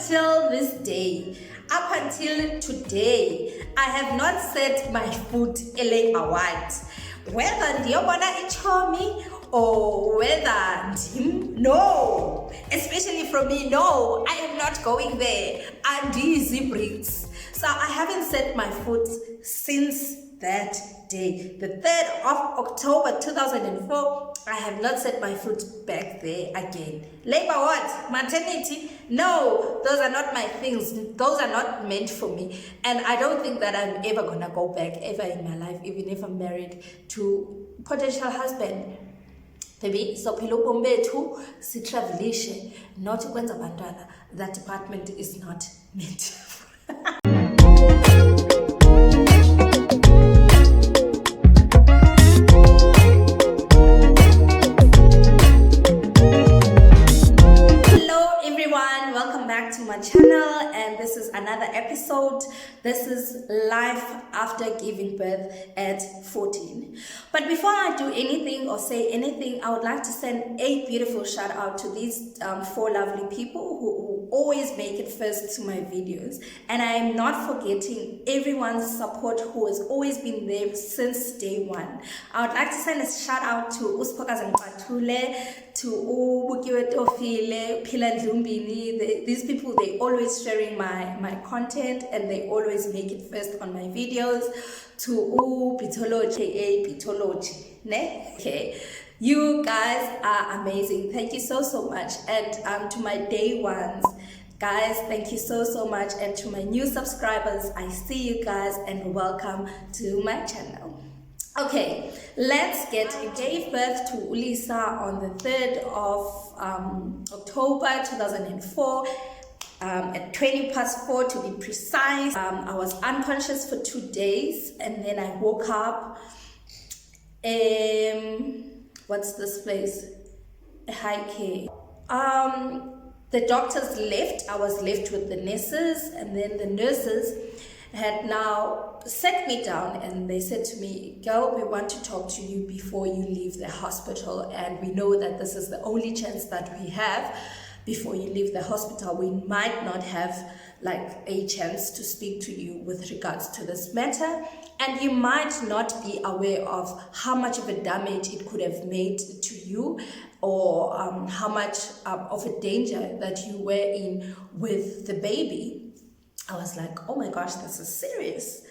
until this day, up until today, I have not set my foot in a award. Whether ndiyobona ichomi or whether no, especially from me, no, I am not going there. I'm these bricks. So I haven't set my foot since that day. The 3rd of October 2004, I have not set my foot back there again. Labor what? Maternity? No, those are not my things. Those are not meant for me. And I don't think that I'm ever gonna go back ever in my life, even if I'm married to potential husband. Baby, so phela ubomi bethu sitravelishe, not ukwenza abantwana. That department is not meant. My channel, and this is another episode. This is life after giving birth at 14. But before I do anything or say anything, I would like to send a beautiful shout out to these 4 lovely people who always make it first to my videos. And I am not forgetting everyone's support who has always been there since day one. I would like to send a shout out to Uspoka Patule, to Ubukiwe Tofile, Pila Ndlumbini. These people, they always sharing my content and they always make it first on my videos. To Pitology, Pitology, ne? Okay. You guys are amazing. Thank you so much. And to my day ones, guys, thank you so much. And to my new subscribers, I see you guys and welcome to my channel. Okay, let's get it. I gave birth to Ulisa on the 3rd of October 2004 at 4:20 to be precise. I was unconscious for 2 days and then I woke up. What's this place? High. The doctors left. I was left with the nurses, and then the nurses had now sat me down and they said to me, "Girl, we want to talk to you before you leave the hospital, and we know that this is the only chance that we have before you leave the hospital. We might not have like a chance to speak to you with regards to this matter, and you might not be aware of how much of a damage it could have made to you, or how much of a danger that you were in with the baby." I was like, oh my gosh, this is serious.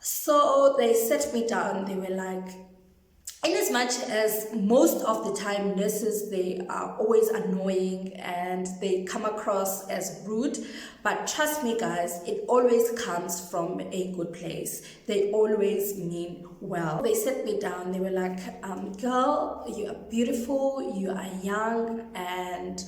So they sat me down. They were like, in as much as most of the time nurses, they are always annoying and they come across as rude, but trust me guys, it always comes from a good place. They always mean well. They sat me down. They were like, girl, you are beautiful, you are young, and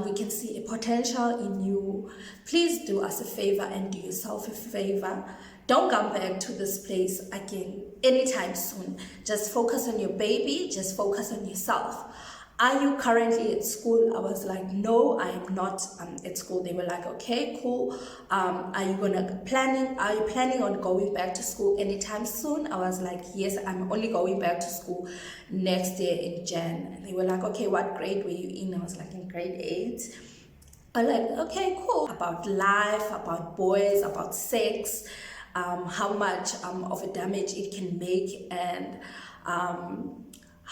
we can see a potential in you. Please do us a favor and do yourself a favor. Don't come back to this place again anytime soon. Just focus on your baby. Just focus on yourself. Are you currently at school? I was like, no, I am not at school. They were like, okay, cool. Are you planning on going back to school anytime soon? I was like, yes, I'm only going back to school next year in Jan. And they were like, okay, what grade were you in? I was like, in grade 8. I'm like, okay, cool. About life, about boys, about sex, how much of a damage it can make, and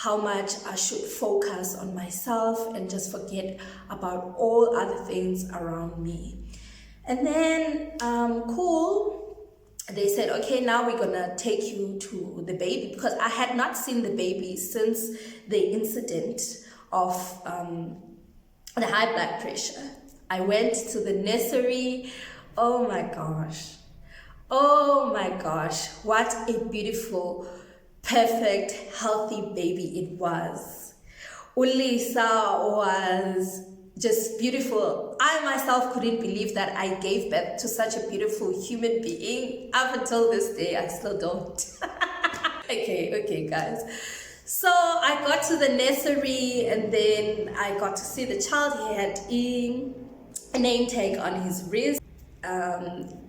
how much I should focus on myself and just forget about all other things around me. And then, cool, they said, okay, now we're gonna take you to the baby, because I had not seen the baby since the incident of the high blood pressure. I went to the nursery. Oh my gosh, what a beautiful, perfect, healthy baby it was. Ulisa was just beautiful. I myself couldn't believe that I gave birth to such a beautiful human being. Up until this day, I still don't. Okay, guys. So I got to the nursery and then I got to see the child. He had a name tag on his wrist.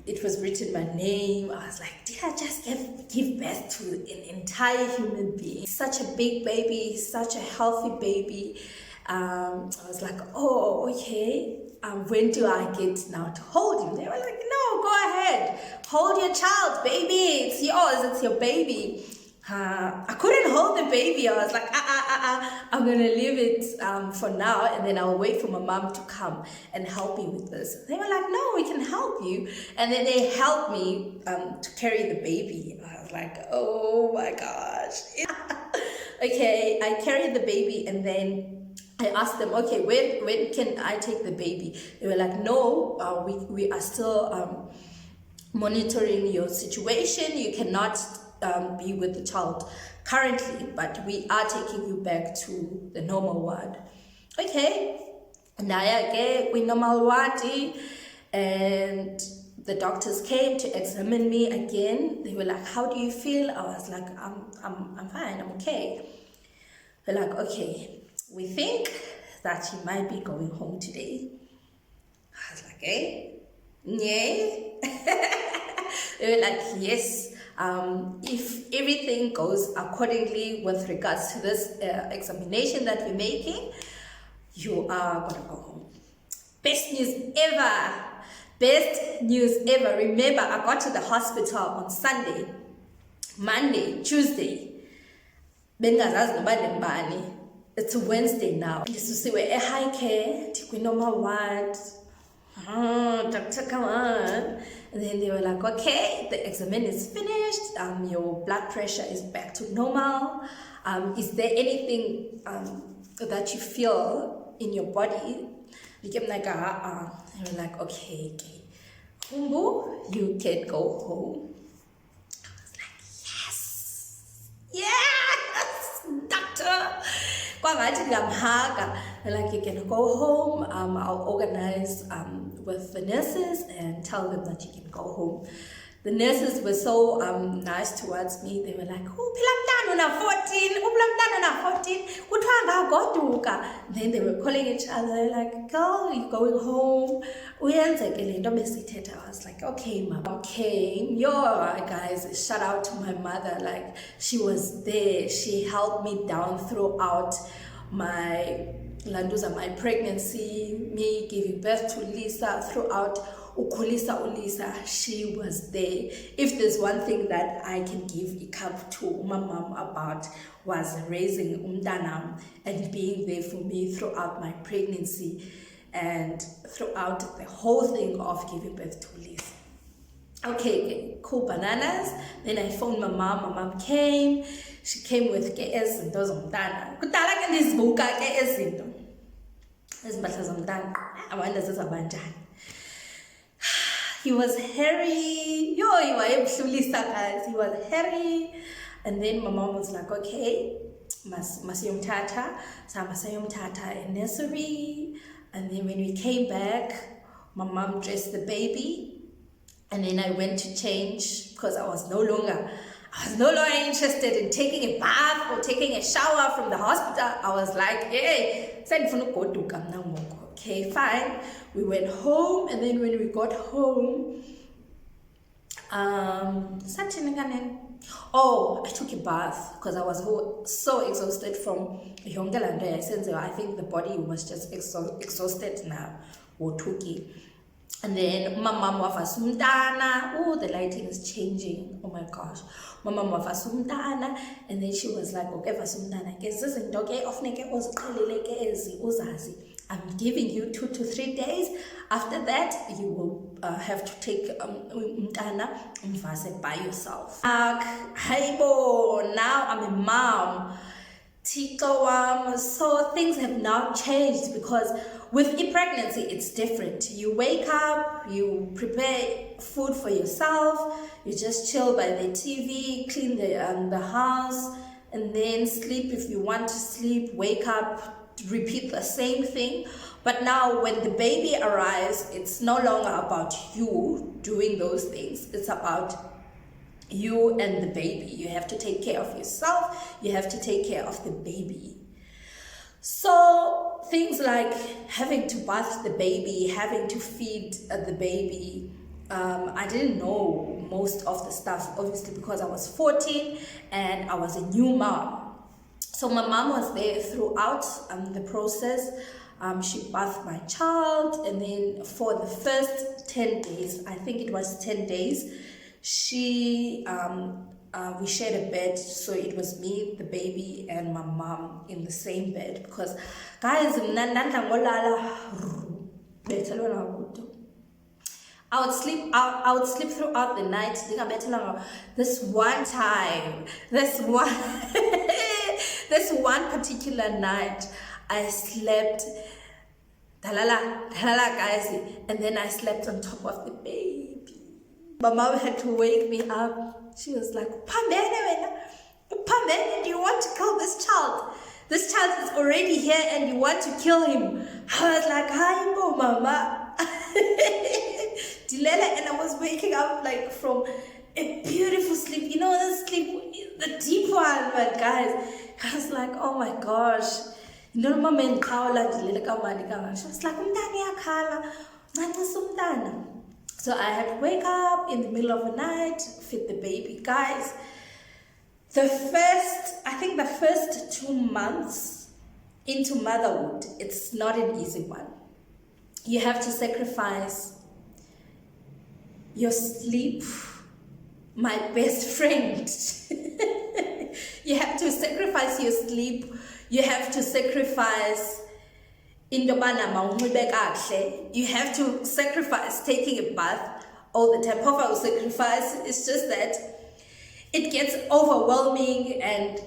It was written my name. I was like, did I just give birth to an entire human being? Such a big baby, such a healthy baby. I was like, oh, okay. when do I get now to hold him? They were like, no, go ahead. Hold your child, baby. It's yours. It's your baby. I couldn't hold the baby. I was like, I'm going to leave it for now, and then I'll wait for my mom to come and help me with this. They were like, no, we can help you. And then they helped me to carry the baby. I was like, oh my gosh. Okay, I carried the baby, and then I asked them, okay, when can I take the baby? They were like, no, we are still monitoring your situation. You cannot be with the child currently, but we are taking you back to the normal ward. Okay, naya we normal ward, and the doctors came to examine me again. They were like, how do you feel? I was like, I'm fine, I'm okay. They're like, okay, we think that you might be going home today. I was like, eh? Yeah. They were like, yes. If everything goes accordingly with regards to this examination that we're making, you are gonna go home. Best news ever. Best news ever. Remember, I got to the hospital on Sunday, Monday, Tuesday. It's Wednesday now. We were a high care, normal ward. Doctor, come on. And then they were like, okay, the exam is finished. Your blood pressure is back to normal. Is there anything that you feel in your body? We came like, they were like, okay, Kumbu, you can go home. I was like, yes, doctor. Like, you can go home. I'll organize with the nurses and tell them that you can go home. The nurses were so nice towards me. They were like, oh, 14. Then they were calling each other like, girl, you're going home. I was like, okay, mom. Okay, guys, shout out to my mother. Like, she was there. She held me down throughout my pregnancy, me giving birth to Lisa, throughout Ulisa, she was there. If there's one thing that I can give a cup to my mom about, was raising umdanam and being there for me throughout my pregnancy and throughout the whole thing of giving birth to Lisa. Okay, cool bananas. Then I phoned my mom. My mom came. She came with KS and those umdana. Kutala ke nisibuka KS into. Ezimpahla zomntana. Abantu sezabanjani. He was hairy. He was hairy. And then my mom was like, okay, masayomthatha, masayomthatha in nursery. And then when we came back, my mom dressed the baby. And then I went to change because I was no longer interested in taking a bath or taking a shower from the hospital. I was like, hey, okay, fine. We went home, and then when we got home, I took a bath because I was so exhausted from Yongelande. I think the body was just exhausted now. And then my mom wafasumtana. Oh, the lighting is changing. Oh my gosh. My mom wafasumtana. And then she was like, okay, fasumtana. I'm giving you 2 to 3 days. After that, you will have to take umtana and by yourself. Now I'm a mom. So things have now changed because with pregnancy, it's different. You wake up, you prepare food for yourself, you just chill by the TV, clean the house, and then sleep if you want to sleep, wake up, repeat the same thing. But now when the baby arrives, it's no longer about you doing those things. It's about you and the baby. You have to take care of yourself. You have to take care of the baby. So things like having to bath the baby, having to feed the baby, I didn't know most of the stuff, obviously, because I was 14 and I was a new mom. So my mom was there throughout the process. She birthed my child, and then for the first 10 days, I think it was 10 days, we shared a bed, so it was me, the baby, and my mom in the same bed, because guys, I would sleep throughout the night. This one time, this one particular night, I slept, guys, and then I slept on top of the baby. My mom had to wake me up. She was like, Pamene, do you want to kill this child? This child is already here and you want to kill him. I was like, hi, mama. Dilela, and I was waking up like from a beautiful sleep. You know, the sleep, the deep one, but guys, I was like, oh my gosh. You know, mama and Kaola, Dilela, she was like, so I had to wake up in the middle of the night, feed the baby. Guys, the first 2 months into motherhood, it's not an easy one. You have to sacrifice your sleep, my best friend. You have to sacrifice your sleep. You have to sacrifice you have to sacrifice taking a bath all the time. Papa will sacrifice. It's just that it gets overwhelming, and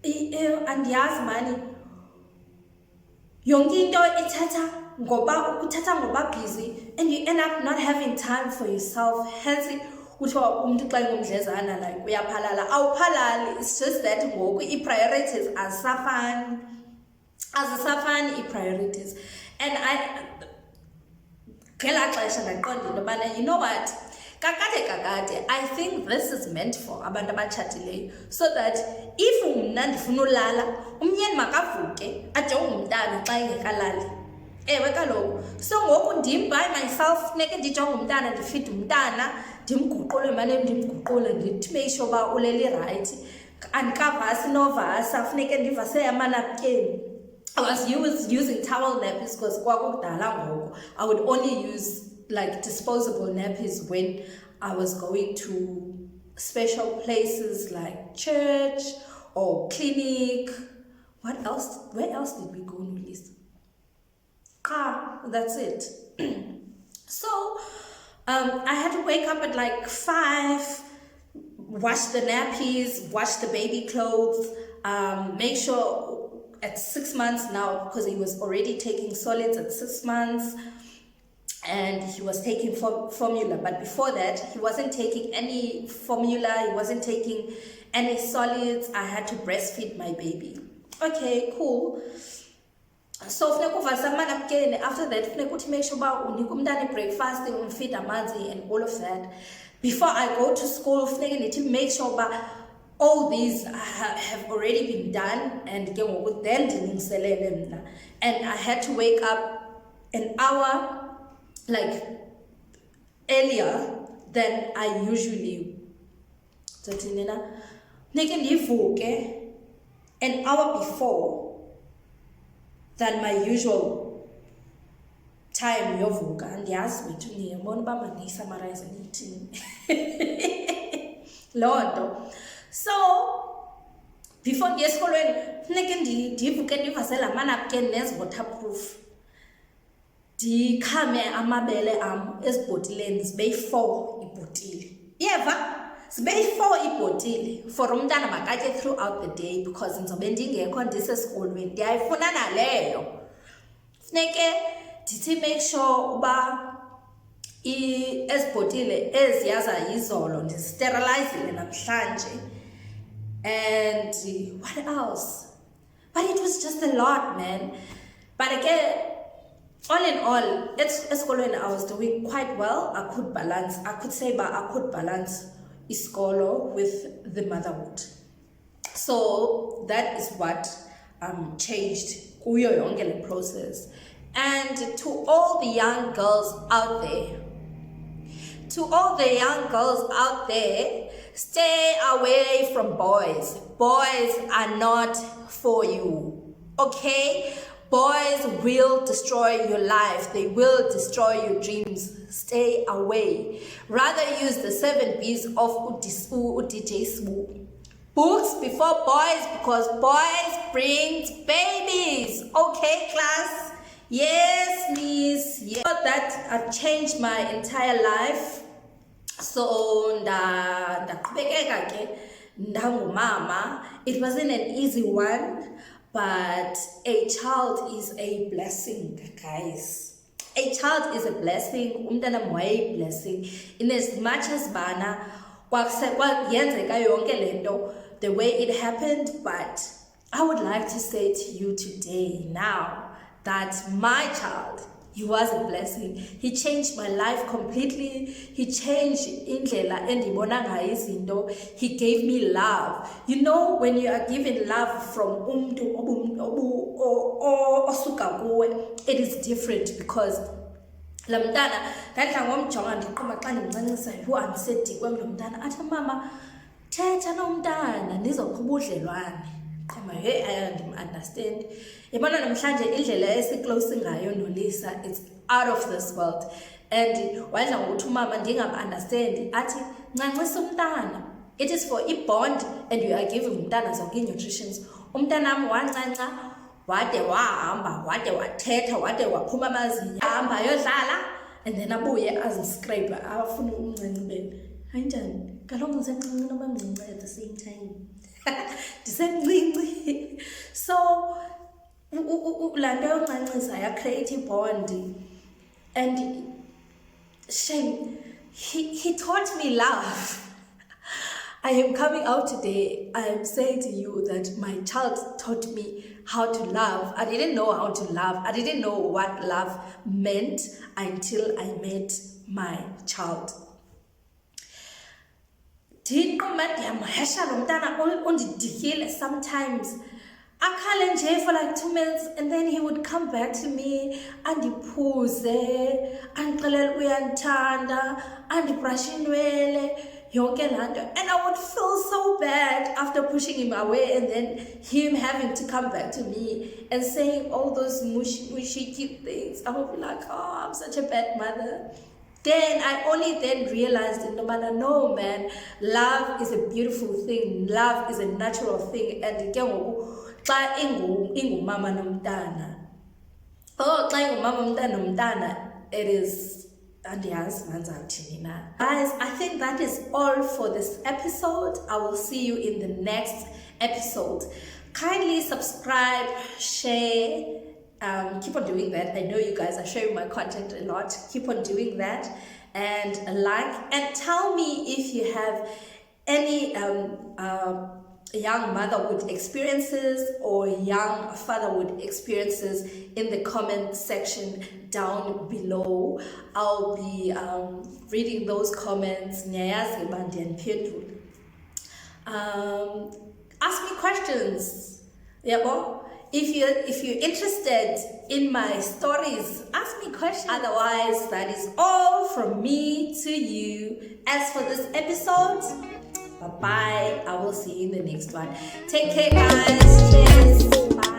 yes, money. Busy, and you end up not having time for yourself. Hence, it's just that priorities are suffering. As a safan priorities, and you know what, I think this is meant for abantu abachatileyo, so that if umna ndifuna ulala, umyeni makavuke ajonge umntana xa engekalali. Ewe kaloku, so ngoku ndim by myself funeke ndijonge umntana, ndifeed umntana, ndimguqule manje ndimguqule, ndithi make sure uba ulele right, andikavasi novasa funeke ndivase amanapukeni. I was using towel nappies because I would only use like disposable nappies when I was going to special places like church or clinic. What else? Where else did we go, Nulis? That's it. So I had to wake up at like 5, wash the nappies, wash the baby clothes, make sure. At 6 months now, because he was already taking solids at 6 months, and he was taking formula. But before that, he wasn't taking any formula, he wasn't taking any solids. I had to breastfeed my baby. Okay, cool. So after that, make sure about breakfast, feed amanzi and all of that. Before I go to school, make sure about all these have already been done, and then and I had to wake up an hour like earlier than I usually. An hour before than my usual time yovuka, and yes, we summarize Lord. So before esikolweni funeke ndivuke ndivasela amanapukeni waterproof, ndikhame amabele am ezibhotileni zibe yi-4 ibhotile. Iyeva zibe yi-4 ibhotile for umntana makatye throughout the day, because ndizobe ndingekho ndisesikolweni, ndiyayifuna naleyo. Funeke ndithi make sure uba ezibhotile eziyaza yizolo ndisterilizile namhlanje. And what else? But it was just a lot, man. But again, all in all, I was doing quite well. I could balance iskolo with the motherhood. So that is what changed kuyo yonke le process. And to all the young girls out there, stay away from boys. Boys are not for you, okay? Boys will destroy your life. They will destroy your dreams. Stay away. Rather use the 7 B's of DJ Sbu. Books before boys, because boys brings babies. Okay, class? Yes, miss. Yes. That changed my entire life. So ndaqhubekeka ke ndangumama. It wasn't an easy one, but a child is a blessing, guys. A child is a blessing. Umntana moya blessing. In as much as bana kwayenzeka yonke lento the way it happened, but I would like to say to you today now that my child, he was a blessing. He changed my life completely. He changed indlela endibona ngayo izinto. He gave me love. You know, when you are given love from osuka kuwe, it is different, because la mntana ndadla ngomjonga ndiqhuma xa ndimncancisa yho andisedikwe lo mntana athi mama thetha nomntana ndizoqhuba udlelwane. Qhuma hey I understand. Yabona namhlanje indlela esiclose ngayo noLisa, it's out of this world. And wadla ngokuthi umama ndingam-understand athi ncancisa umntana. It is for a bond, and you are giving umntana zonke ii-nutritions. Umntanam wancanca wade wahamba wade wathetha wade waphuma amazinyo ahamba ayodlala, and then abuye aziscrape afune umncancibela. Hayi njani kaloku ndisencinci noba mncinci at the same time. Ndisencinci. So laa nto yoncancisa yacreate ibond, and shame, he taught me love. I am coming out today. I am saying to you that my child taught me how to love. I didn't know how to love. I didn't know what love meant until I met my child. Sometimes akhale nje for like 2 minutes, and then he would come back to me andiphuze andixelele uyandithanda andibhrashe inwele yonke laa nto, and I would feel so bad after pushing him away, and then him having to come back to me and saying all those mushy cute things. I would be like, oh, I'm such a bad mother. Then I only then realized in the manner, no man, love is a beautiful thing. Love is a natural thing. And xa ingumama nomntana, it is, guys, I think that is all for this episode. I will see you in the next episode. Kindly subscribe, share, keep on doing that. I know you guys are sharing my content a lot. Keep on doing that, and like, and tell me if you have any young motherhood experiences or young fatherhood experiences in the comment section down below. I'll be reading those comments. Ask me questions. If you're interested in my stories, ask me questions. Otherwise, that is all from me to you. As for this episode, bye-bye. I will see you in the next one. Take care, guys. Cheers. Bye.